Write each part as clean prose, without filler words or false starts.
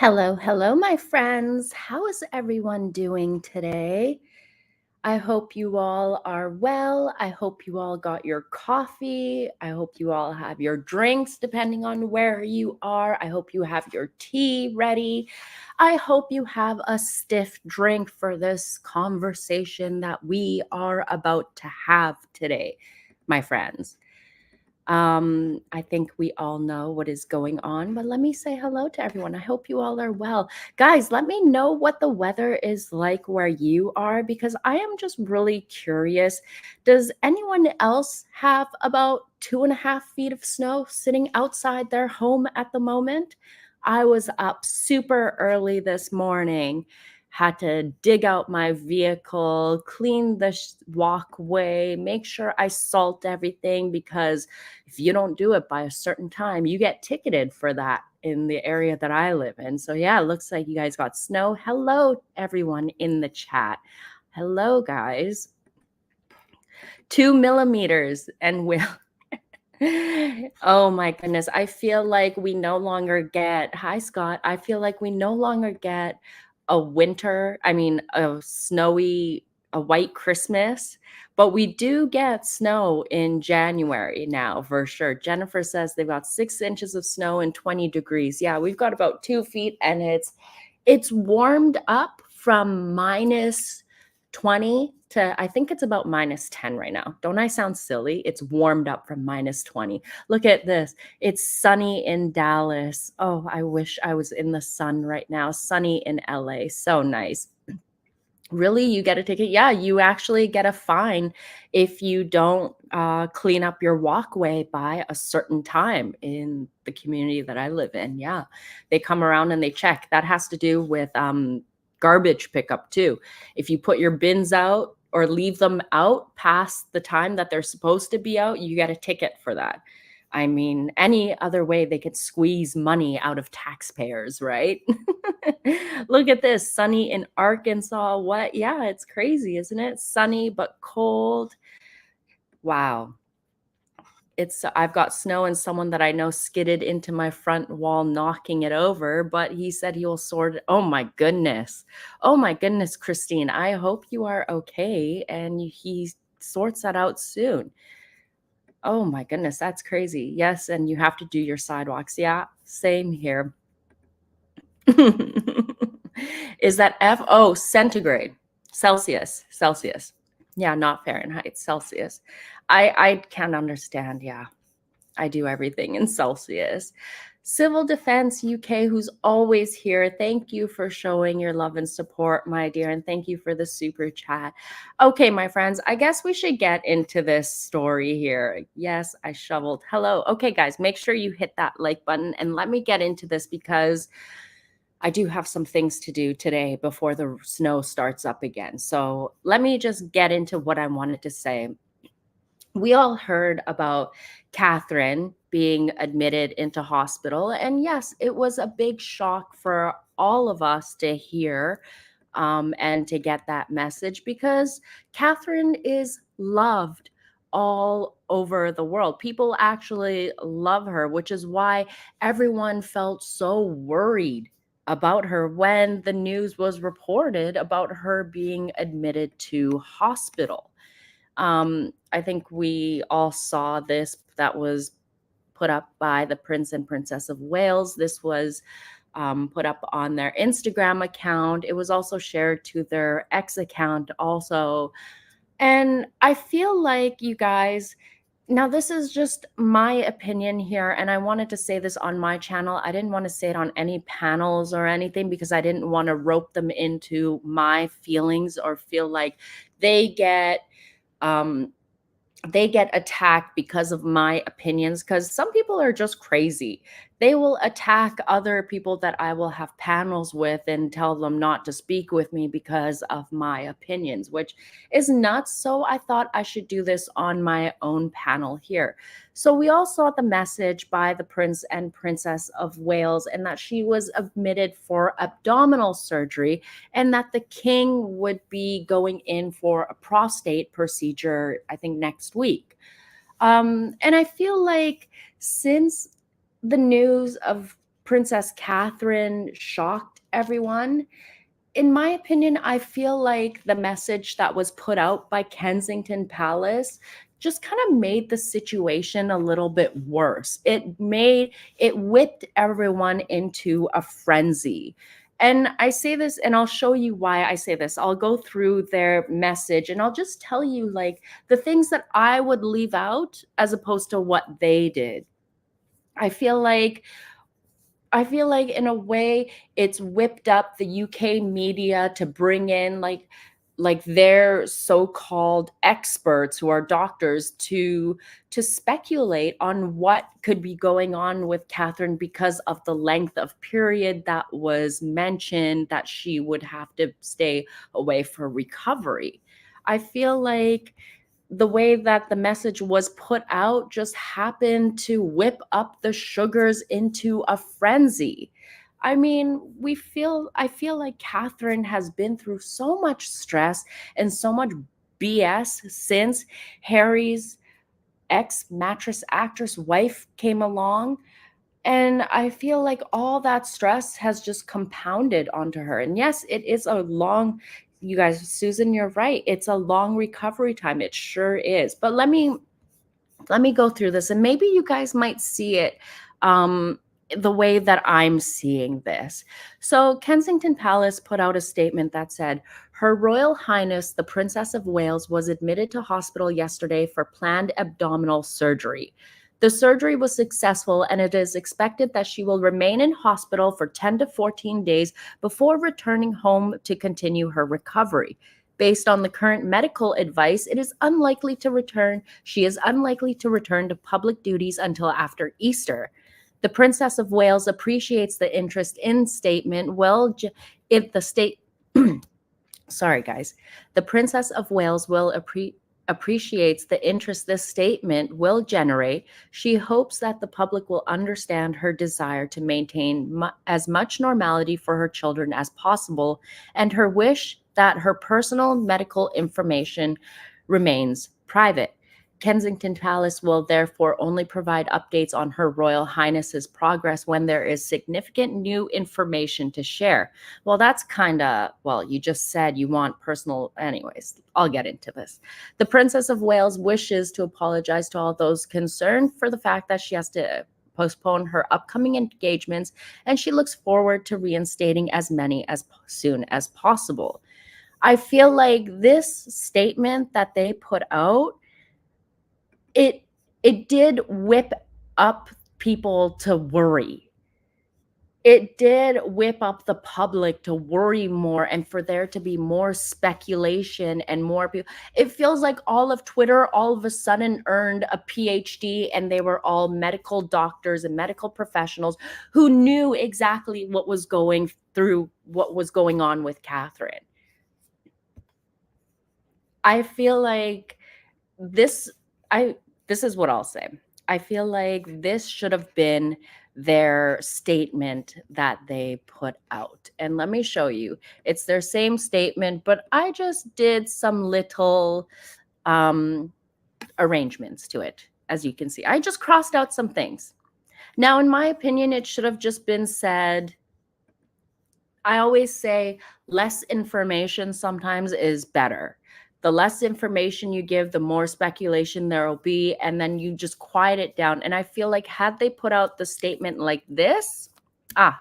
Hello, hello, my friends. How is everyone doing today? I hope you all are well. I hope you all got your coffee. I hope you all have your drinks, depending on where you are. I hope you have your tea ready. I hope you have a stiff drink for this conversation that we are about to have today, my friends. I think we all know what is going on, but let me say hello to everyone. I hope you all are well. Guys, let me know what the weather is like where you are because I am just really curious. Does anyone else have about 2.5 feet of snow sitting outside their home at the moment? I was up super early this morning, had to dig out my vehicle, clean the walkway, make sure I salt everything because if you don't do it by a certain time, you get ticketed for that in the area that I live in. So, yeah, it looks like you guys got snow. Hello, everyone in the chat. Hello, guys. 2 millimeters and will. Oh my goodness. I feel like we no longer get, hi, Scott. I feel like we no longer get a a white Christmas, but we do get snow in January now for sure. Jennifer says they've got 6 inches of snow and 20 degrees. Yeah, we've got about 2 feet and it's warmed up from -20 to I think it's about -10 right now. Don't I sound silly? It's warmed up from -20. Look at this. It's sunny in Dallas. Oh, I wish I was in the sun right now. Sunny in LA. So nice. Really, you get a ticket? Yeah, you actually get a fine if you don't clean up your walkway by a certain time in the community that I live in. Yeah, they come around and they check. That has to do with garbage pickup too. If you put your bins out or leave them out past the time that they're supposed to be out, you get a ticket for that. I mean, any other way they could squeeze money out of taxpayers, right? Look at this, sunny in Arkansas. What? Yeah, it's crazy, isn't it? Sunny but cold. Wow. I've got snow and someone that I know skidded into my front wall, knocking it over, but he said he will sort it. Oh my goodness. Oh my goodness, Christine. I hope you are okay and he sorts that out soon. Oh my goodness, that's crazy. Yes, and you have to do your sidewalks. Yeah, same here. Is that F? Oh, centigrade, Celsius. Yeah, not Fahrenheit, Celsius. I can't understand. Yeah, I do everything in Celsius. Civil Defense UK, who's always here. Thank you for showing your love and support, my dear, and thank you for the super chat. Okay, my friends, I guess we should get into this story here. Yes, I shoveled. Hello. Okay, guys, make sure you hit that like button and let me get into this because I do have some things to do today before the snow starts up again. So let me just get into what I wanted to say. We all heard about Catherine being admitted into hospital. And yes, it was a big shock for all of us to hear and to get that message because Catherine is loved all over the world. People actually love her, which is why everyone felt so worried about her when the news was reported about her being admitted to hospital. I think we all saw this that was put up by the Prince and Princess of Wales. This was put up on their Instagram account. It was also shared to their X account also. And I feel like you guys, now this is just my opinion here, and I wanted to say this on my channel. I didn't want to say it on any panels or anything because I didn't want to rope them into my feelings or feel like they get um, they get attacked because of my opinions because some people are just crazy. They will attack other people that I will have panels with and tell them not to speak with me because of my opinions, which is nuts. So I thought I should do this on my own panel here. So we all saw the message by the Prince and Princess of Wales and that she was admitted for abdominal surgery and that the king would be going in for a prostate procedure, I think next week. And I feel like since the news of Princess Catherine shocked everyone. In my opinion, I feel like the message that was put out by Kensington Palace just kind of made the situation a little bit worse. It whipped everyone into a frenzy. And I say this, and I'll show you why I say this. I'll go through their message and I'll just tell you like the things that I would leave out as opposed to what they did. I feel like in a way it's whipped up the UK media to bring in like their so-called experts who are doctors to speculate on what could be going on with Catherine because of the length of period that was mentioned that she would have to stay away for recovery. I feel like the way that the message was put out just happened to whip up the sugars into a frenzy. I mean, I feel like Catherine has been through so much stress and so much BS since Harry's ex mattress actress wife came along. And I feel like all that stress has just compounded onto her. And yes, it is a long, you guys, Susan, you're right. It's a long recovery time. It sure is. But let me go through this and maybe you guys might see it the way that I'm seeing this. So Kensington Palace put out a statement that said, Her Royal Highness, the Princess of Wales, was admitted to hospital yesterday for planned abdominal surgery. The surgery was successful, and it is expected that she will remain in hospital for 10 to 14 days before returning home to continue her recovery. Based on the current medical advice, it is unlikely to return. She is unlikely to return to public duties until after Easter. The Princess of Wales appreciates the interest in statement. If the state, sorry guys, the Princess of Wales appreciates the interest this statement will generate. She hopes that the public will understand her desire to maintain as much normality for her children as possible and her wish that her personal medical information remains private. Kensington Palace will therefore only provide updates on Her Royal Highness's progress when there is significant new information to share. Well, that's kind of, well, you just said you want personal. Anyways, I'll get into this. The Princess of Wales wishes to apologize to all those concerned for the fact that she has to postpone her upcoming engagements, and she looks forward to reinstating as many as soon as possible. I feel like this statement that they put out, it did whip up people to worry. It did whip up the public to worry more and for there to be more speculation and more people. It feels like all of Twitter all of a sudden earned a PhD and they were all medical doctors and medical professionals who knew exactly what was going on with Catherine. I feel like this is what I'll say. I feel like this should have been their statement that they put out. And let me show you. It's their same statement, but I just did some little arrangements to it. As you can see, I just crossed out some things. Now, in my opinion, it should have just been said, I always say less information sometimes is better. The less information you give, the more speculation there will be, and then you just quiet it down. And I feel like had they put out the statement like this,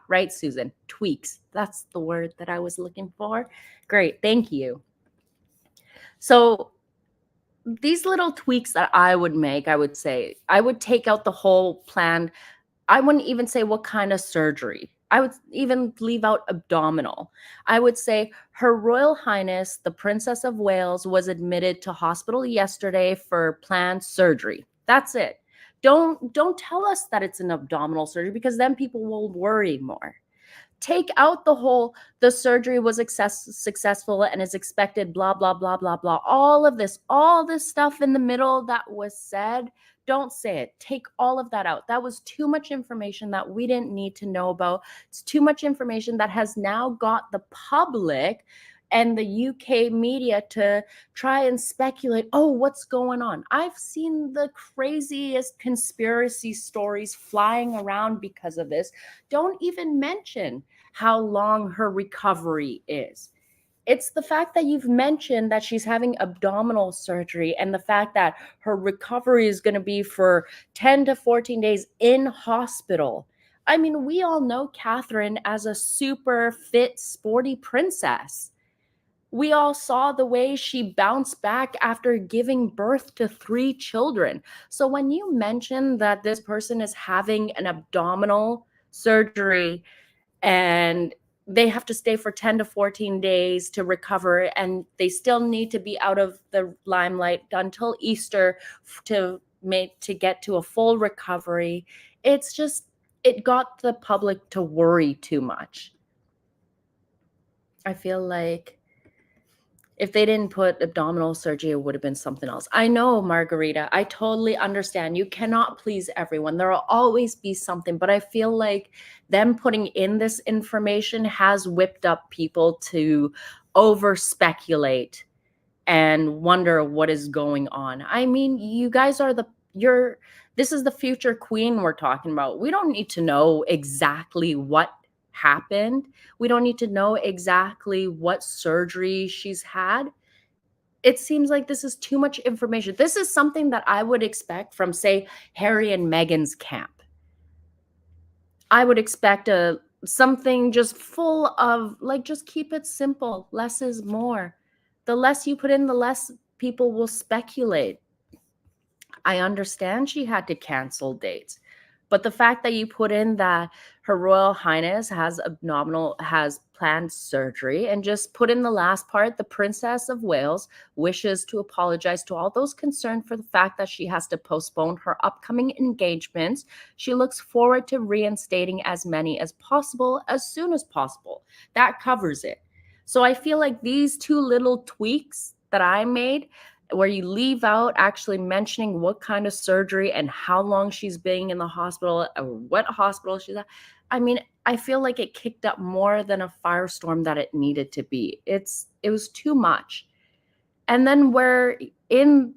right, Susan, tweaks. That's the word that I was looking for. Great, thank you. So these little tweaks that I would make, I would say, I would take out the whole plan. I wouldn't even say what kind of surgery. I would even leave out abdominal. I would say Her Royal Highness, the Princess of Wales, was admitted to hospital yesterday for planned surgery. That's it. Don't tell us that it's an abdominal surgery because then people will worry more. Take out the surgery was successful and is expected, blah, blah, blah, blah, blah. All this stuff in the middle that was said, don't say it. Take all of that out. That was too much information that we didn't need to know about. It's too much information that has now got the public and the UK media to try and speculate, oh, what's going on? I've seen the craziest conspiracy stories flying around because of this. Don't even mention how long her recovery is. It's the fact that you've mentioned that she's having abdominal surgery and the fact that her recovery is going to be for 10 to 14 days in hospital. I mean, we all know Catherine as a super fit, sporty princess. We all saw the way she bounced back after giving birth to 3 children. So when you mention that this person is having an abdominal surgery and they have to stay for 10 to 14 days to recover, and they still need to be out of the limelight until Easter to get to a full recovery, it's just, it got the public to worry too much. I feel like if they didn't put abdominal surgery, it would have been something else. I know, Margarita, I totally understand. You cannot please everyone. There will always be something, but I feel like them putting in this information has whipped up people to over speculate and wonder what is going on. I mean, you guys are this is the future queen we're talking about. We don't need to know exactly what happened. We don't need to know exactly what surgery she's had. It seems like this is too much information. This is something that I would expect from, say, Harry and Meghan's camp. I would expect something just full of, like, just keep it simple. Less is more. The less you put in, the less people will speculate. I understand she had to cancel dates, but the fact that you put in that Her Royal Highness has planned surgery, and just put in the last part, the Princess of Wales wishes to apologize to all those concerned for the fact that she has to postpone her upcoming engagements. She looks forward to reinstating as many as possible as soon as possible. That covers it. So I feel like these 2 little tweaks that I made, where you leave out actually mentioning what kind of surgery and how long she's been in the hospital or what hospital she's at. I mean, I feel like it kicked up more than a firestorm that it needed to be. It was too much. And then where in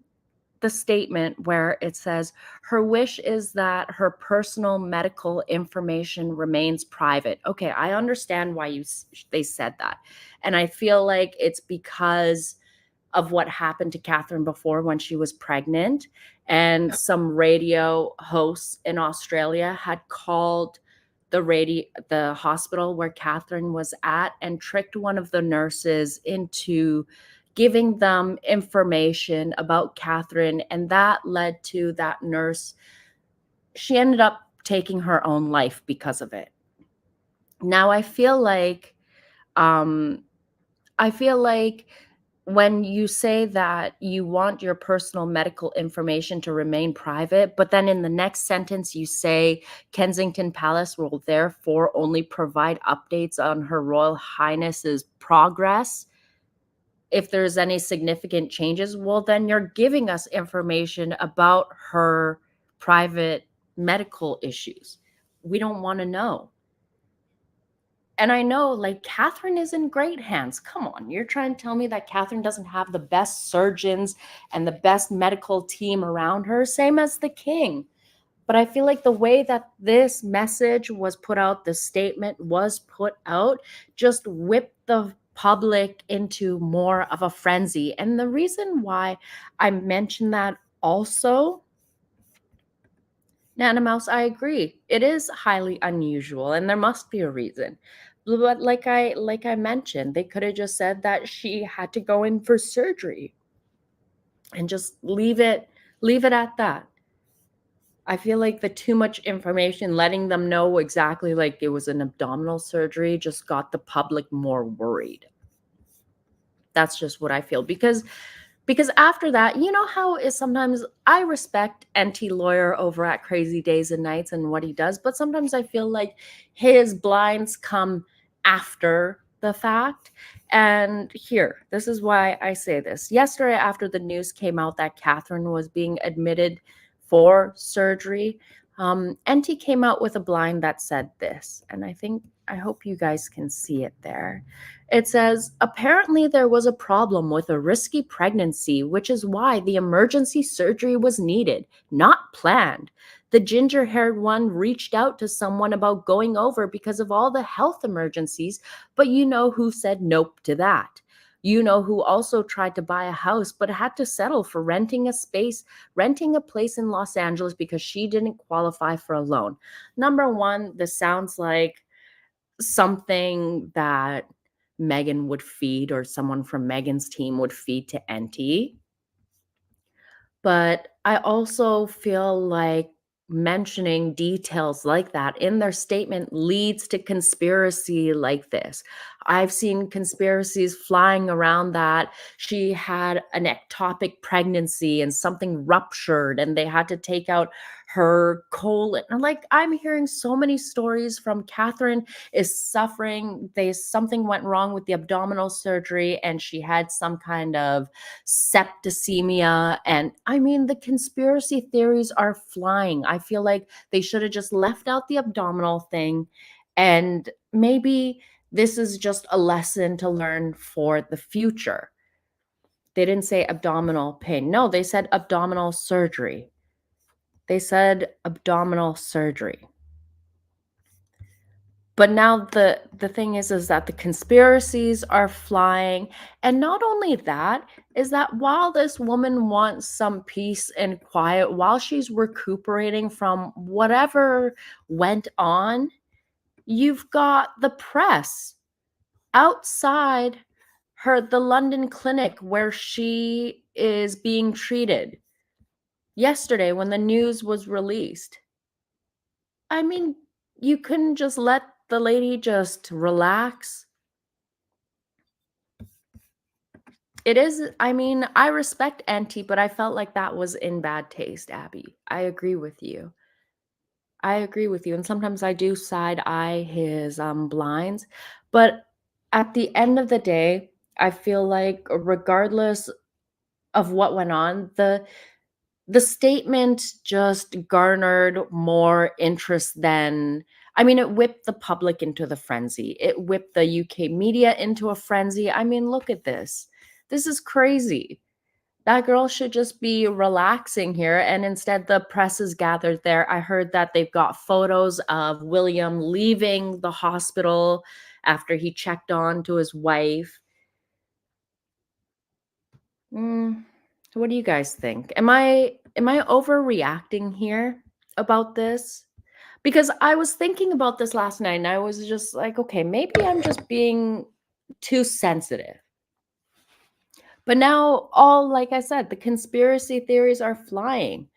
the statement where it says her wish is that her personal medical information remains private. Okay, I understand why they said that. And I feel like it's because of what happened to Catherine before when she was pregnant, and some radio hosts in Australia had called the hospital where Catherine was at and tricked one of the nurses into giving them information about Catherine, and that led to that nurse. She ended up taking her own life because of it. Now I feel like when you say that you want your personal medical information to remain private, but then in the next sentence you say Kensington Palace will therefore only provide updates on Her Royal Highness's progress if there's any significant changes, well, then you're giving us information about her private medical issues. We don't want to know. And I know, like, Catherine is in great hands. Come on, you're trying to tell me that Catherine doesn't have the best surgeons and the best medical team around her, same as the king. But I feel like the way that this message was put out, the statement was put out, just whipped the public into more of a frenzy. And the reason why I mentioned that also, Nana Mouse, I agree. It is highly unusual and there must be a reason. But like I mentioned, they could have just said that she had to go in for surgery and just leave it at that. I feel like the too much information, letting them know exactly like it was an abdominal surgery, just got the public more worried. That's just what I feel, because after that, you know how is sometimes I respect NT Lawyer over at Crazy Days and Nights and what he does, but sometimes I feel like his blinds come after the fact. And here, this is why I say this. Yesterday, after the news came out that Catherine was being admitted for surgery, NT came out with a blind that said this, and I think I hope you guys can see it there. It says, apparently there was a problem with a risky pregnancy, which is why the emergency surgery was needed, not planned. The ginger haired one reached out to someone about going over because of all the health emergencies, but you know who said nope to that. You know who also tried to buy a house but had to settle for renting a place in Los Angeles because she didn't qualify for a loan. Number one, this sounds like something that Megan would feed or someone from Megan's team would feed to Enty. But I also feel like mentioning details like that in their statement leads to conspiracy like this. I've seen conspiracies flying around that she had an ectopic pregnancy and something ruptured and they had to take out her colon. And like I'm hearing so many stories from Catherine is suffering. Something went wrong with the abdominal surgery and she had some kind of septicemia. And I mean, the conspiracy theories are flying. I feel like they should have just left out the abdominal thing. And maybe this is just a lesson to learn for the future. They didn't say abdominal pain. No, they said abdominal surgery. They said abdominal surgery. But now the thing is that the conspiracies are flying. And not only that, is that while this woman wants some peace and quiet, while she's recuperating from whatever went on, you've got the press outside the London clinic where she is being treated yesterday when the news was released. I mean, you couldn't just let the lady just relax. It is, I mean, I respect Enty, but I felt like that was in bad taste, Abby. I agree with you. I agree with you. And sometimes I do side eye his blinds. But at the end of the day, I feel like regardless of what went on, the statement just garnered more interest than, I mean, it whipped the public into the frenzy. It whipped the UK media into a frenzy. I mean, look at this. This is crazy. That girl should just be relaxing here. And instead, the press is gathered there. I heard that they've got photos of William leaving the hospital after he checked on to his wife. What do you guys think? Am I overreacting here about this? Because I was thinking about this last night and I was just like, okay, maybe I'm just being too sensitive. But now like I said, the conspiracy theories are flying.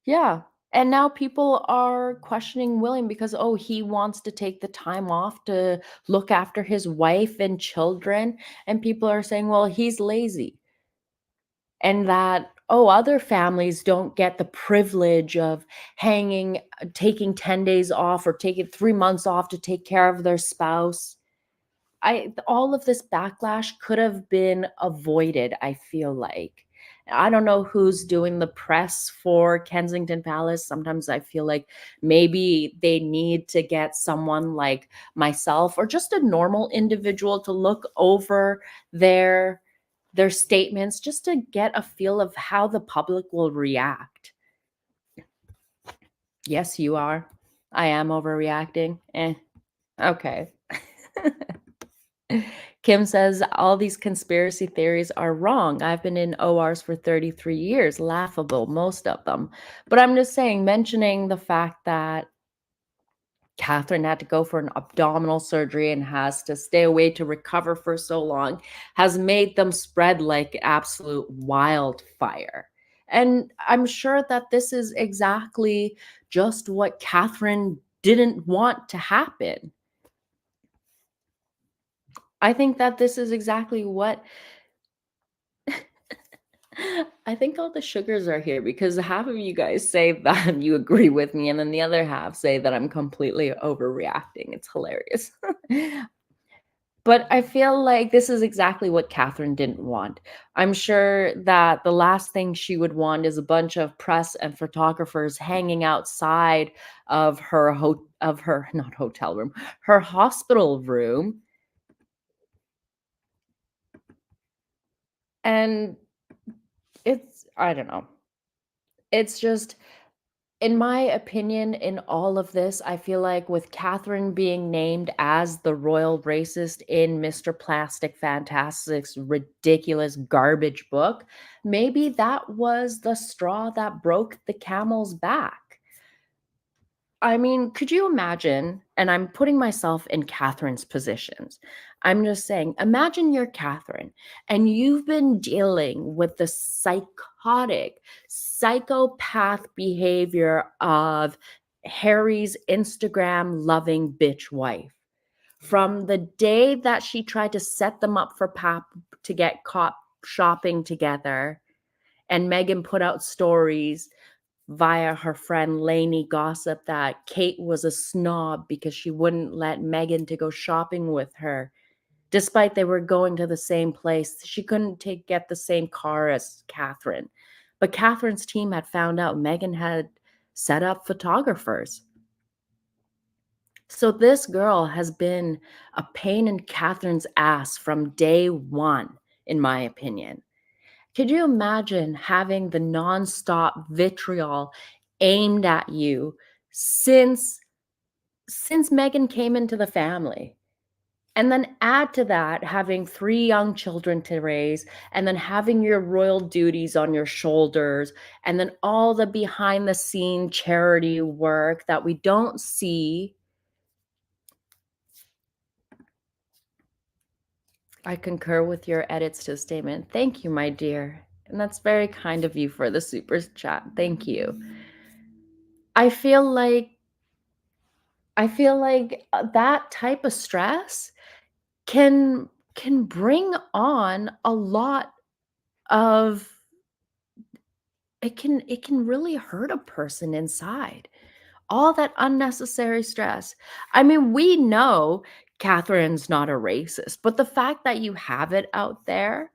Yeah. And now people are questioning William because, oh, he wants to take the time off to look after his wife and children. And people are saying, well, he's lazy. And that, oh, other families don't get the privilege of taking 10 days off or taking 3 months off to take care of their spouse. All of this backlash could have been avoided, I feel like. I don't know who's doing the press for Kensington Palace. Sometimes I feel like maybe they need to get someone like myself or just a normal individual to look over their statements just to get a feel of how the public will react. Yes, you are. I am overreacting. Okay. Kim says all these conspiracy theories are wrong. I've been in ORs for 33 years. Laughable, most of them. But I'm just saying, mentioning the fact that Catherine had to go for an abdominal surgery and has to stay away to recover for so long has made them spread like absolute wildfire. And I'm sure that this is exactly just what Catherine didn't want to happen. I think that this is exactly what I think all the sugars are here because half of you guys say that you agree with me, and then the other half say that I'm completely overreacting. It's hilarious. But I feel like this is exactly what Catherine didn't want. I'm sure that the last thing she would want is a bunch of press and photographers hanging outside of her not hotel room, her hospital room. And I don't know. It's just, in my opinion, in all of this, I feel like with Catherine being named as the royal racist in Mr. Plastic Fantastic's ridiculous garbage book, maybe that was the straw that broke the camel's back. I mean, could you imagine? And I'm putting myself in Catherine's positions. I'm just saying, imagine you're Catherine and you've been dealing with the psychotic, psychopath behavior of Harry's Instagram loving bitch wife. From the day that she tried to set them up for Pap to get caught shopping together, and Meghan put out stories via her friend Lainey Gossip that Kate was a snob because she wouldn't let Meghan to go shopping with her, despite they were going to the same place. She couldn't get the same car as Catherine. But Catherine's team had found out Meghan had set up photographers. So this girl has been a pain in Catherine's ass from day one, in my opinion. Could you imagine having the nonstop vitriol aimed at you since Meghan came into the family? And then add to that having 3 young children to raise, and then having your royal duties on your shoulders, and then all the behind the scene charity work that we don't see. I concur with your edits to the statement. Thank you, my dear. And that's very kind of you for the super chat. Thank you. I feel like that type of stress can bring on a lot of, it can really hurt a person inside. All that unnecessary stress. I mean, we know Catherine's not a racist, but the fact that you have it out there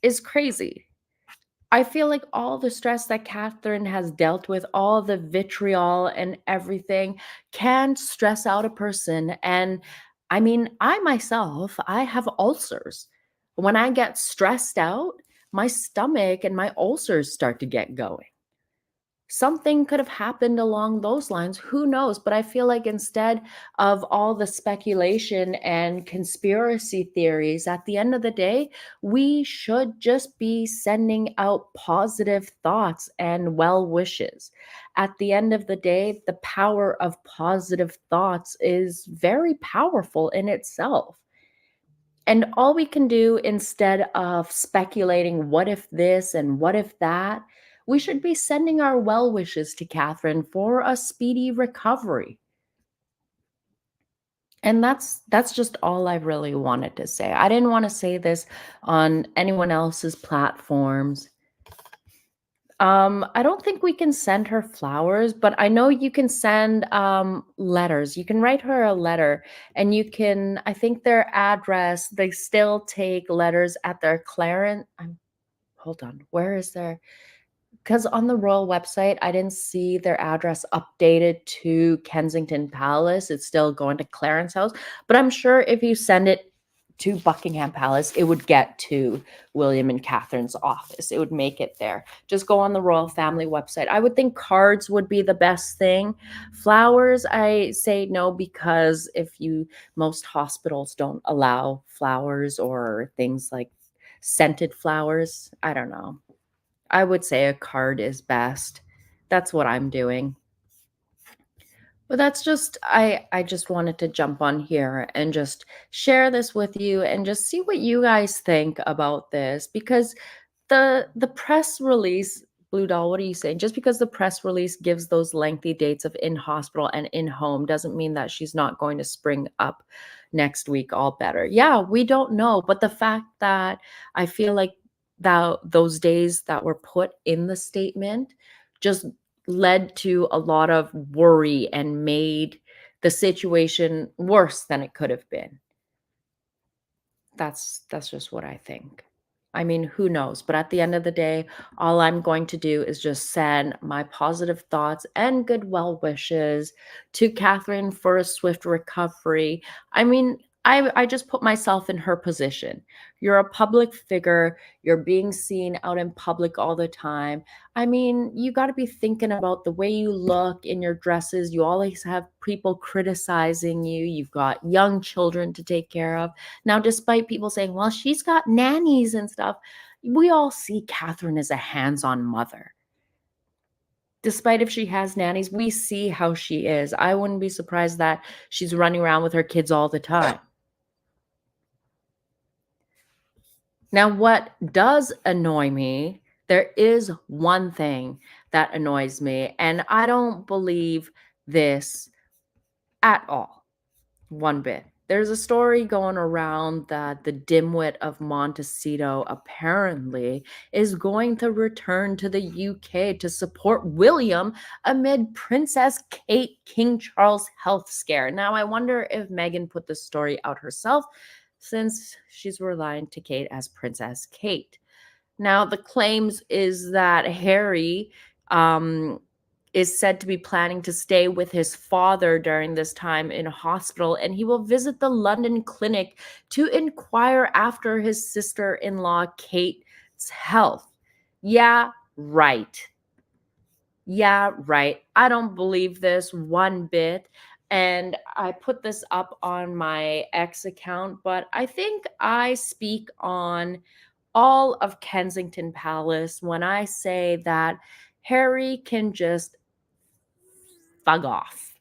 is crazy. I feel like all the stress that Catherine has dealt with, all the vitriol and everything can stress out a person. And I mean, I myself, I have ulcers. When I get stressed out, my stomach and my ulcers start to get going. Something could have happened along those lines. Who knows? But I feel like instead of all the speculation and conspiracy theories, at the end of the day, we should just be sending out positive thoughts and well wishes. At the end of the day, the power of positive thoughts is very powerful in itself. And all we can do, instead of speculating what if this and what if that, we should be sending our well wishes to Catherine for a speedy recovery. And that's just all I really wanted to say. I didn't want to say this on anyone else's platforms. I don't think we can send her flowers, but I know you can send letters. You can write her a letter, and you can, I think their address, they still take letters at their Clarence. Hold on, where is their, because on the royal website, I didn't see their address updated to Kensington Palace. It's still going to Clarence House. But I'm sure if you send it to Buckingham Palace, it would get to William and Catherine's office. It would make it there. Just go on the royal family website. I would think cards would be the best thing. Flowers, I say no, because most hospitals don't allow flowers or things like scented flowers. I don't know. I would say a card is best. That's what I'm doing. But that's just, I just wanted to jump on here and just share this with you and just see what you guys think about this, because the press release, Blue Doll, what are you saying? Just because the press release gives those lengthy dates of in hospital and in home doesn't mean that she's not going to spring up next week all better. Yeah, we don't know, but the fact that I feel like that those days that were put in the statement just led to a lot of worry and made the situation worse than it could have been. That's just what I think. I mean, who knows? But at the end of the day, all I'm going to do is just send my positive thoughts and good well wishes to Catherine for a swift recovery. I mean, I just put myself in her position. You're a public figure, you're being seen out in public all the time. I mean, you got to be thinking about the way you look in your dresses. You always have people criticizing you. You've got young children to take care of. Now, despite people saying, well, she's got nannies and stuff, we all see Catherine as a hands on mother. Despite if she has nannies, we see how she is. I wouldn't be surprised that she's running around with her kids all the time. Now, what does annoy me, there is one thing that annoys me, and I don't believe this at all. One bit. There's a story going around that the dimwit of Montecito apparently is going to return to the UK to support William amid Princess Kate King Charles' health scare. Now, I wonder if Meghan put the story out herself since she's relying to Kate as Princess Kate. Now, the claims is that Harry is said to be planning to stay with his father during this time in hospital, and he will visit the London clinic to inquire after his sister-in-law Kate's health. Yeah, right. Yeah, right. I don't believe this one bit. And I put this up on my X account, but I think I speak on all of Kensington Palace when I say that Harry can just fuck off.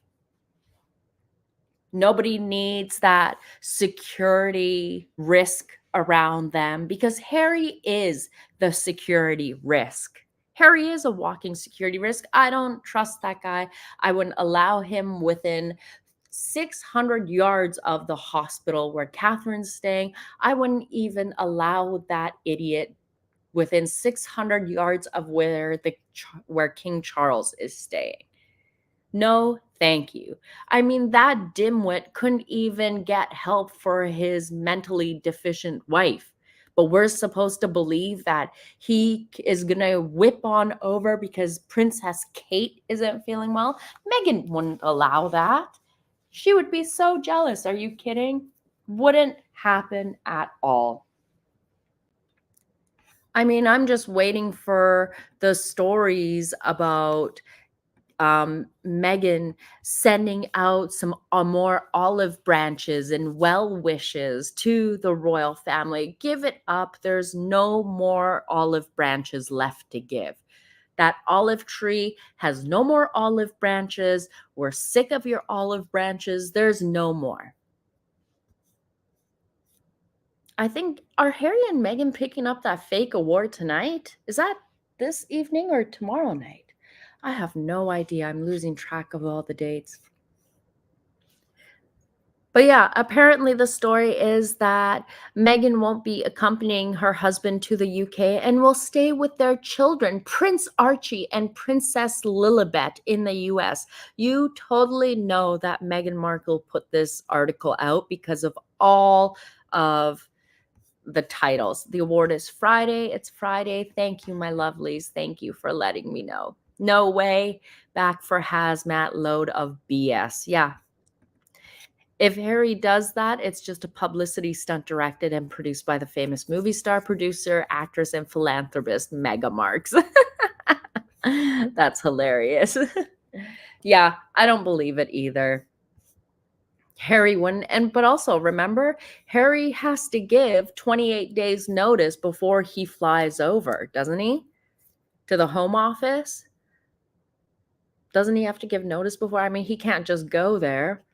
Nobody needs that security risk around them because Harry is the security risk. Harry is a walking security risk. I don't trust that guy. I wouldn't allow him within 600 yards of the hospital where Catherine's staying. I wouldn't even allow that idiot within 600 yards of where King Charles is staying. No, thank you. I mean, that dimwit couldn't even get help for his mentally deficient wife. But we're supposed to believe that he is going to whip on over because Princess Kate isn't feeling well. Meghan wouldn't allow that. She would be so jealous. Are you kidding? Wouldn't happen at all. I mean, I'm just waiting for the stories about Meghan sending out some more olive branches and well wishes to the royal family. Give it up. There's no more olive branches left to give. That olive tree has no more olive branches. We're sick of your olive branches. There's no more. I think, are Harry and Meghan picking up that fake award tonight? Is that this evening or tomorrow night? I have no idea. I'm losing track of all the dates. But yeah, apparently the story is that Meghan won't be accompanying her husband to the UK and will stay with their children, Prince Archie and Princess Lilibet, in the US. You totally know that Meghan Markle put this article out because of all of the titles. The award is Friday. It's Friday. Thank you, my lovelies. Thank you for letting me know. No way. Back for hazmat load of BS. Yeah. If Harry does that, it's just a publicity stunt directed and produced by the famous movie star, producer, actress, and philanthropist Megha Marks. That's hilarious. Yeah, I don't believe it either. Harry wouldn't, but also remember, Harry has to give 28 days notice before he flies over, doesn't he? To the Home Office? Doesn't he have to give notice before? I mean, he can't just go there.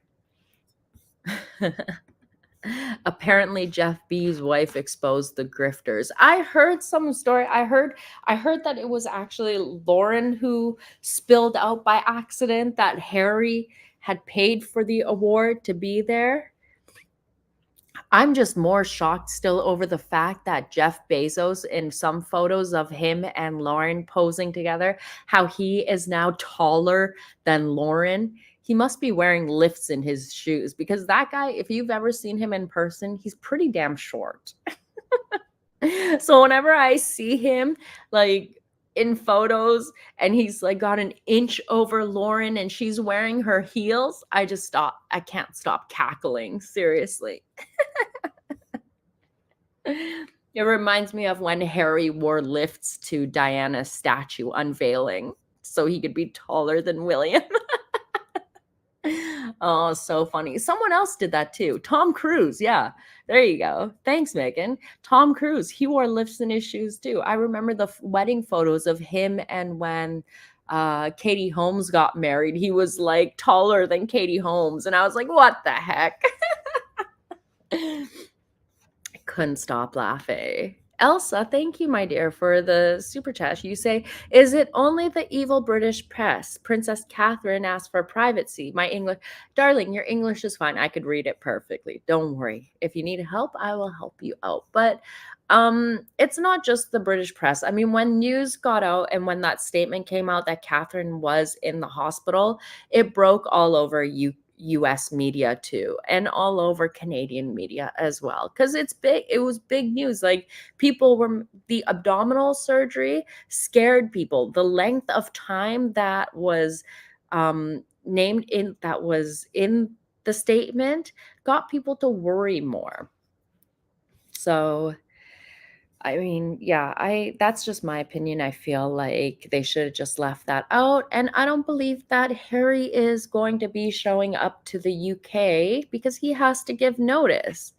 Apparently Jeff B's wife exposed the grifters. I heard some story. I heard that it was actually Lauren who spilled out by accident that Harry had paid for the award to be there. I'm just more shocked still over the fact that Jeff Bezos, in some photos of him and Lauren posing together, how he is now taller than Lauren. He must be wearing lifts in his shoes, because that guy, if you've ever seen him in person, he's pretty damn short. So whenever I see him like in photos and he's like got an inch over Lauren and she's wearing her heels, I just stop. I can't stop cackling. Seriously. It reminds me of when Harry wore lifts to Diana's statue unveiling so he could be taller than William. Oh, so funny. Someone else did that too. Tom Cruise. Yeah. There you go. Thanks, Megan. Tom Cruise. He wore lifts in his shoes too. I remember the wedding photos of him, and when Katie Holmes got married, he was like taller than Katie Holmes. And I was like, what the heck? I couldn't stop laughing. Elsa, thank you, my dear, for the super chat. You say, is it only the evil British press? Princess Catherine asked for privacy. My English, darling, your English is fine. I could read it perfectly. Don't worry. If you need help, I will help you out. But it's not just the British press. I mean, when news got out and when that statement came out that Catherine was in the hospital, it broke all over US media too, and all over Canadian media as well, because it's big. It was big news. Like, people were, the abdominal surgery scared people. The length of time that was named in, that was in the statement, got people to worry more. So I mean, yeah, that's just my opinion. I feel like they should have just left that out. And I don't believe that Harry is going to be showing up to the UK because he has to give notice.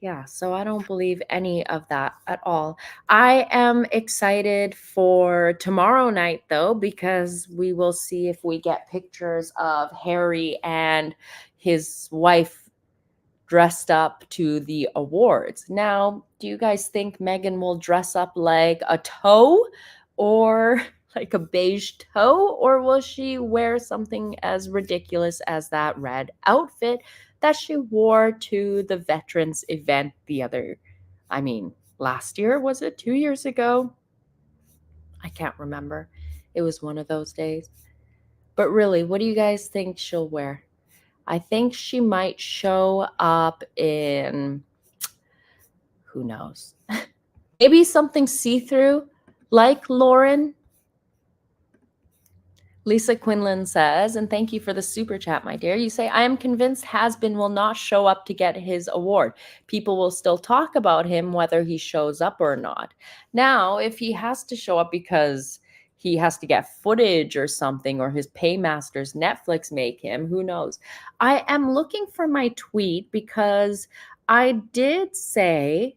Yeah, so I don't believe any of that at all. I am excited for tomorrow night, though, because we will see if we get pictures of Harry and his wife dressed up to the awards. Now, do you guys think Meghan will dress up like a toe, or like a beige toe, or will she wear something as ridiculous as that red outfit that she wore to the veterans event last year? Was it 2 years ago? I can't remember. It was one of those days. But really, what do you guys think she'll wear? I think she might show up in, who knows, maybe something see-through like Lauren. Lisa Quinlan says, and thank you for the super chat, my dear. You say, I am convinced Has-Been will not show up to get his award. People will still talk about him whether he shows up or not. Now, if he has to show up because he has to get footage or something, or his paymasters Netflix make him, who knows? I am looking for my tweet because I did say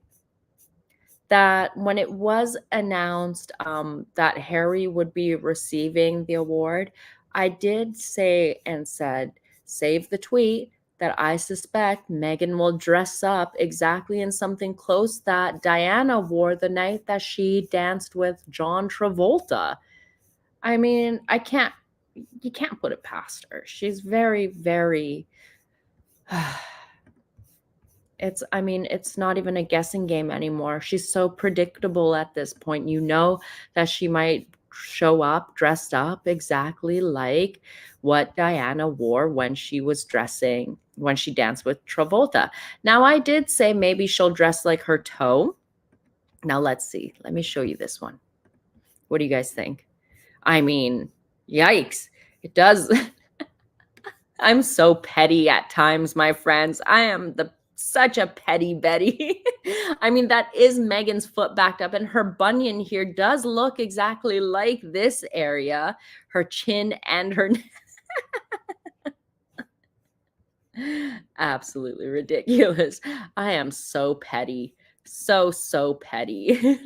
that when it was announced that Harry would be receiving the award, I did say and said, save the tweet, that I suspect Meghan will dress up exactly in something close that Diana wore the night that she danced with John Travolta. I mean, you can't put it past her. She's very, very, it's not even a guessing game anymore. She's so predictable at this point. You know that she might show up dressed up exactly like what Diana wore when she danced with Travolta. Now, I did say maybe she'll dress like her toe. Now, let's see. Let me show you this one. What do you guys think? I mean, yikes. It does. I'm so petty at times, my friends. I am such a petty Betty. I mean, that is Meghan's foot backed up, and her bunion here does look exactly like this area, her chin and her absolutely ridiculous. I am so petty. So petty.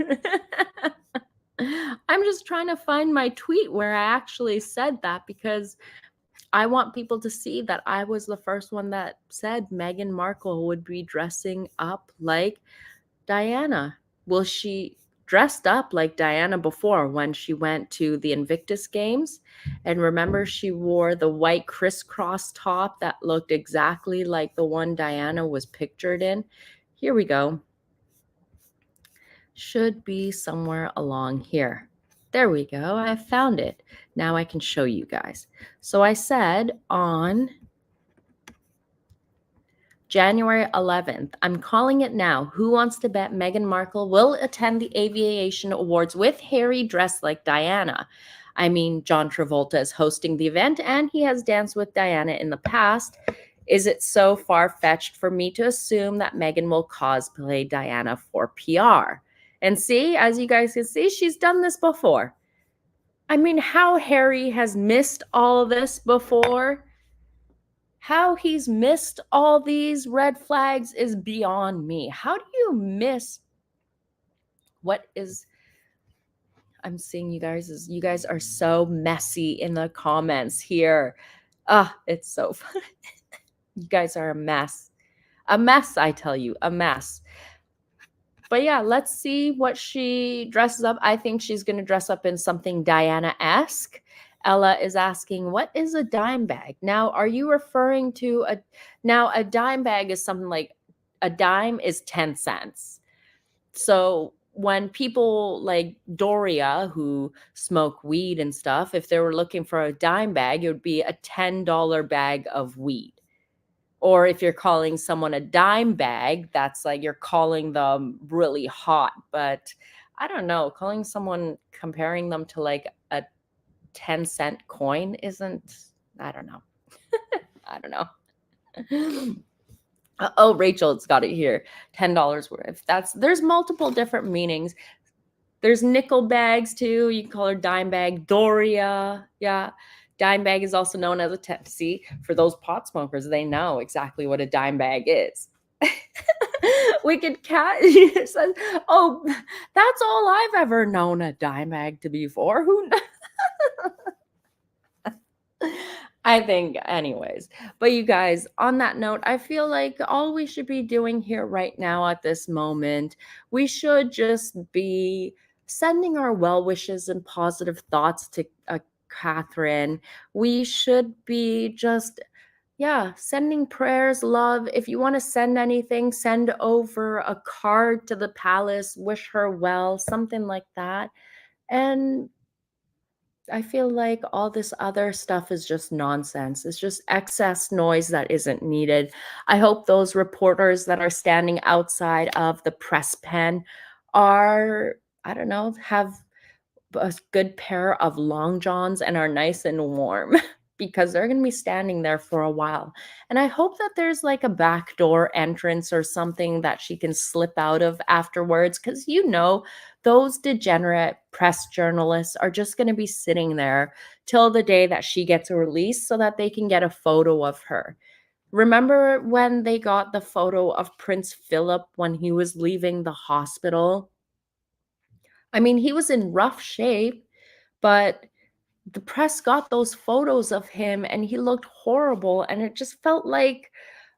I'm just trying to find my tweet where I actually said that, because I want people to see that I was the first one that said Meghan Markle would be dressing up like Diana. Well, she dressed up like Diana before when she went to the Invictus Games. And remember, she wore the white crisscross top that looked exactly like the one Diana was pictured in. Here we go. Should be somewhere along here. There we go. I found it. Now I can show you guys. So I said on January 11th, I'm calling it now. Who wants to bet Meghan Markle will attend the Aviation Awards with Harry dressed like Diana? I mean, John Travolta is hosting the event and he has danced with Diana in the past. Is it so far-fetched for me to assume that Meghan will cosplay Diana for PR? And see, as you guys can see, she's done this before. I mean, how Harry has missed all this before, how he's missed all these red flags is beyond me. How do you miss what is I'm seeing you guys are so messy in the comments here. It's so fun. You guys are a mess. A mess, I tell you, a mess. But yeah, let's see what she dresses up. I think she's going to dress up in something Diana-esque. Ella is asking, what is a dime bag? Now, are you referring to a dime bag is something like a dime is 10 cents. So when people like Doria who smoke weed and stuff, if they were looking for a dime bag, it would be a $10 bag of weed. Or if you're calling someone a dime bag, that's like you're calling them really hot. But I don't know, comparing them to like a 10-cent coin isn't, I don't know. I don't know. Oh, Rachel's got it here. $10 worth. There's multiple different meanings. There's nickel bags too. You can call her dime bag. Doria. Yeah. Dime bag is also known as a see, for those pot smokers, they know exactly what a dime bag is. Wicked Cat says, oh, that's all I've ever known a dime bag to be for. Who I think, anyways. But you guys, on that note, I feel like all we should be doing here right now at this moment, we should just be sending our well wishes and positive thoughts to Catherine. We should be just, yeah, sending prayers, love. If you want to send anything, send over a card to the palace, wish her well, something like that. And I feel like all this other stuff is just nonsense. It's just excess noise that isn't needed. I hope those reporters that are standing outside of the press pen are, I don't know, have a good pair of long johns and are nice and warm because they're going to be standing there for a while. And I hope that there's like a backdoor entrance or something that she can slip out of afterwards, because those degenerate press journalists are just going to be sitting there till the day that she gets released so that they can get a photo of her. Remember when they got the photo of Prince Philip when he was leaving the hospital? I mean, he was in rough shape, but the press got those photos of him and he looked horrible. And it just felt like,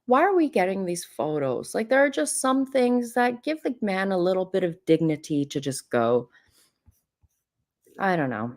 why are we getting these photos? Like, there are just some things that give the man a little bit of dignity to just go. I don't know.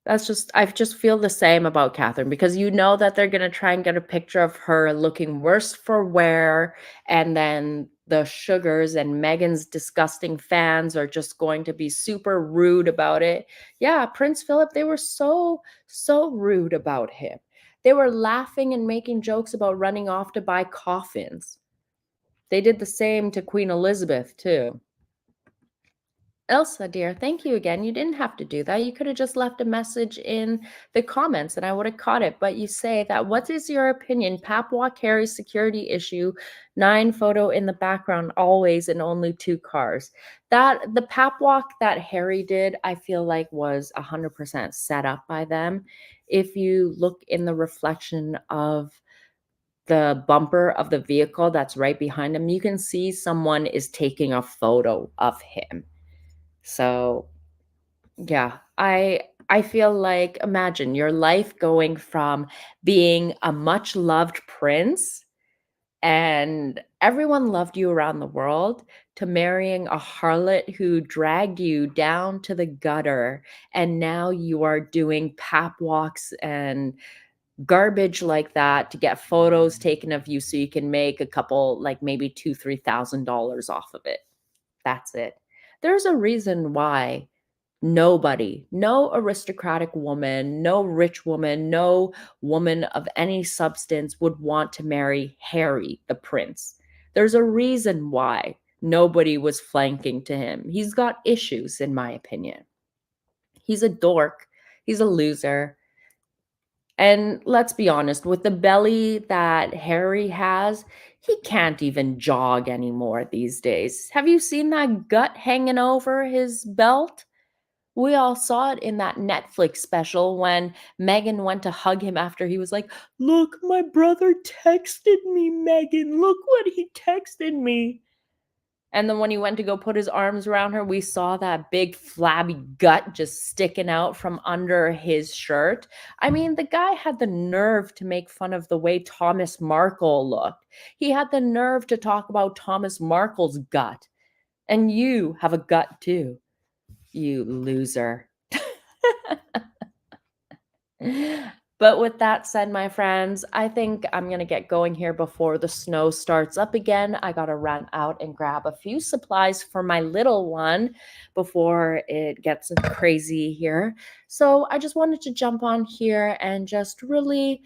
I just feel the same about Catherine, because that they're going to try and get a picture of her looking worse for wear. And then the Sugars and Meghan's disgusting fans are just going to be super rude about it. Yeah, Prince Philip, they were so, so rude about him. They were laughing and making jokes about running off to buy coffins. They did the same to Queen Elizabeth, too. Elsa, dear, thank you again. You didn't have to do that. You could have just left a message in the comments and I would have caught it. But you say that, what is your opinion? Papua carries security issue, 9 photo in the background, always and only 2 cars. The pap walk that Harry did, I feel like was 100% set up by them. If you look in the reflection of the bumper of the vehicle that's right behind him, you can see someone is taking a photo of him. So, yeah, I feel like, imagine your life going from being a much loved prince and everyone loved you around the world to marrying a harlot who dragged you down to the gutter, and now you are doing pap walks and garbage like that to get photos taken of you so you can make a couple, like maybe $2,000-3,000 off of it. That's it. There's a reason why Nobody, no aristocratic woman, no rich woman, no woman of any substance would want to marry Harry, the prince. There's a reason why nobody was flanking to him. He's got issues, in my opinion. He's a dork. He's a loser. And let's be honest, with the belly that Harry has, he can't even jog anymore these days. Have you seen that gut hanging over his belt? We all saw it in that Netflix special when Meghan went to hug him after he was like, "Look, my brother texted me, Meghan. Look what he texted me." And then when he went to go put his arms around her, we saw that big flabby gut just sticking out from under his shirt. I mean, the guy had the nerve to make fun of the way Thomas Markle looked. He had the nerve to talk about Thomas Markle's gut. And you have a gut too, you loser. But with that said, my friends, I think I'm going to get going here before the snow starts up again. I got to run out and grab a few supplies for my little one before it gets crazy here. So I just wanted to jump on here and just really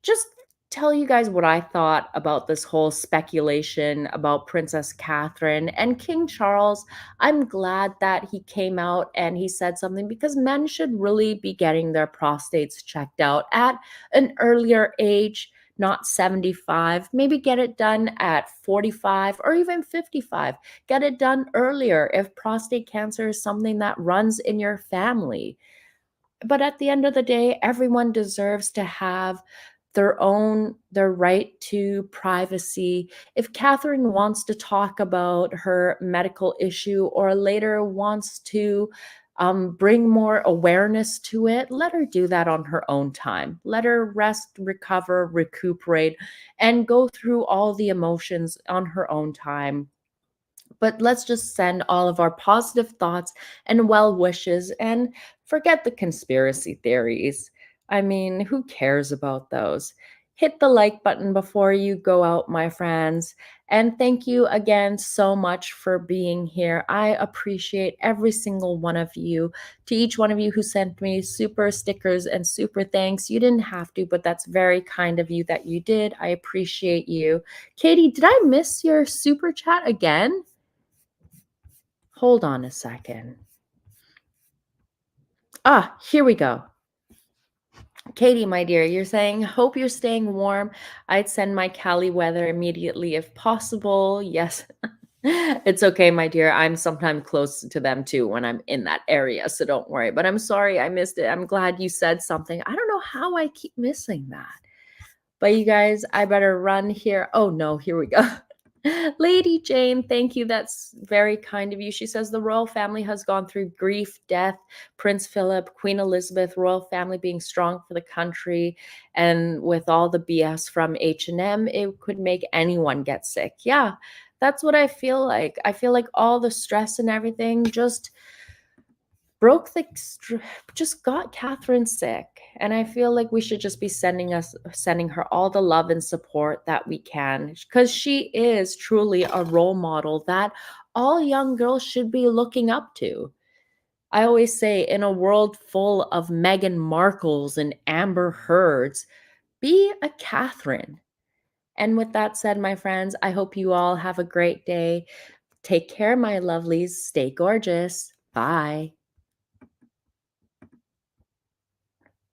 just tell you guys what I thought about this whole speculation about Princess Catherine and King Charles. I'm glad that he came out and he said something because men should really be getting their prostates checked out at an earlier age, not 75. Maybe get it done at 45 or even 55. Get it done earlier if prostate cancer is something that runs in your family. But at the end of the day, everyone deserves to have their right to privacy. If Catherine wants to talk about her medical issue or later wants to bring more awareness to it, let her do that on her own time. Let her rest, recover, recuperate, and go through all the emotions on her own time. But let's just send all of our positive thoughts and well wishes and forget the conspiracy theories. I mean, who cares about those? Hit the like button before you go out, my friends. And thank you again so much for being here. I appreciate every single one of you. To each one of you who sent me super stickers and super thanks. You didn't have to, but that's very kind of you that you did. I appreciate you. Katie, did I miss your super chat again? Hold on a second. Here we go. Katie, my dear, you're saying, hope you're staying warm. I'd send my Cali weather immediately if possible. Yes. It's okay, my dear. I'm sometimes close to them too when I'm in that area, so don't worry. But I'm sorry I missed it. I'm glad you said something. I don't know how I keep missing that. But you guys, I better run here. Oh no, here we go. Lady Jane, thank you. That's very kind of you. She says the royal family has gone through grief, death, Prince Philip, Queen Elizabeth, royal family being strong for the country, and with all the BS from H&M, it could make anyone get sick. Yeah, that's what I feel like. I feel like all the stress and everything just just got Catherine sick. And I feel like we should just be sending her all the love and support that we can, because she is truly a role model that all young girls should be looking up to. I always say, in a world full of Meghan Markles and Amber Heards, be a Catherine. And with that said, my friends, I hope you all have a great day. Take care, my lovelies. Stay gorgeous. Bye.